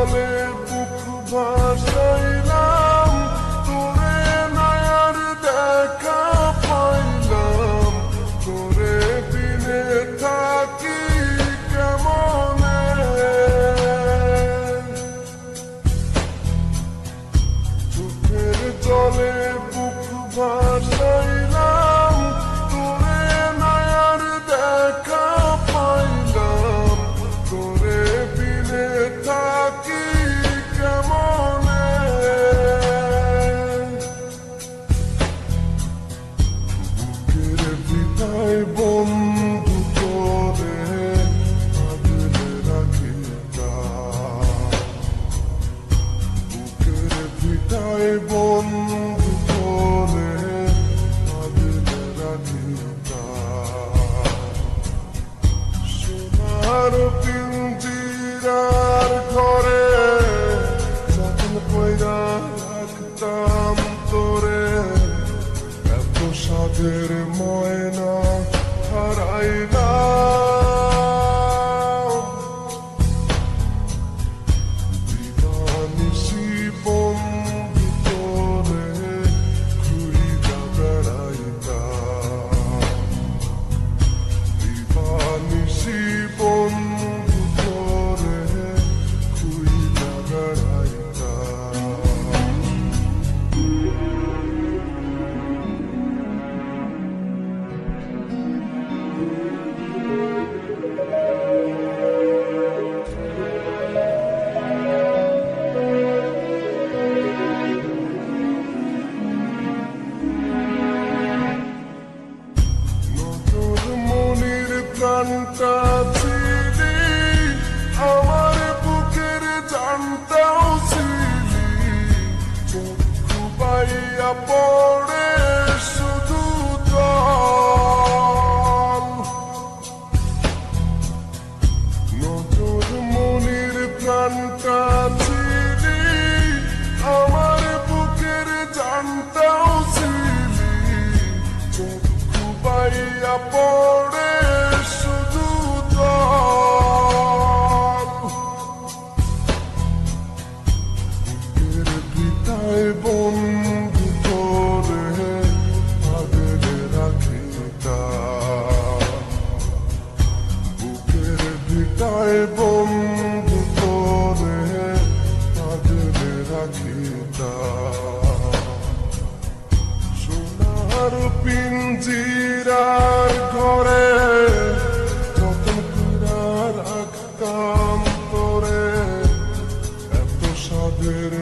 জলে বুক ভাসাইলাম, তোরে নয়ার দেখা পাইলাম, তোরে বিনে থাকি কেমনে। চোখের জলে বুক ভাসাইলাম, তোরে নয়ার দেখা পাইলাম, তোরে বিনে থাকি কেমনে। বুকের ভিতায় বন্ধু তোরে আগলে রাখি, বুকের ভিতায় বন্ধু তোরে আগলে রাখি। সোনার পিঞ্জিরার ঘরে যত্ন কইরা রাখতাম তোরে, এত সাধের ময়না হারাইলাম। দিবানিশি বন্ধু তোরে ঘুরিয়া বেড়াইতাম, দিবানিশি বন্ধু তোরে ঘুরিয়া বেড়াইতাম। নতুন মনির প্রাণটা ছিলি, আমার বুকের জানটাও ছিলি, চক্ষু পাইয়া পড়ে শুধু জল। নতুন মনির প্রাণটা ছিলি, আমার বুকের জানটাও ছিলি, চক্ষু পাইয়া পড়ে শুধু জল। বুকের ভিতায় বন্ধু তোরে আগলে রাখিতাম, বুকের ভিতায় বন্ধু তোরে আগলে রাখিতাম। সোনার পিঞ্জিরার ঘরে যত্ন কইরা রাখতাম তোরে, এত সাধের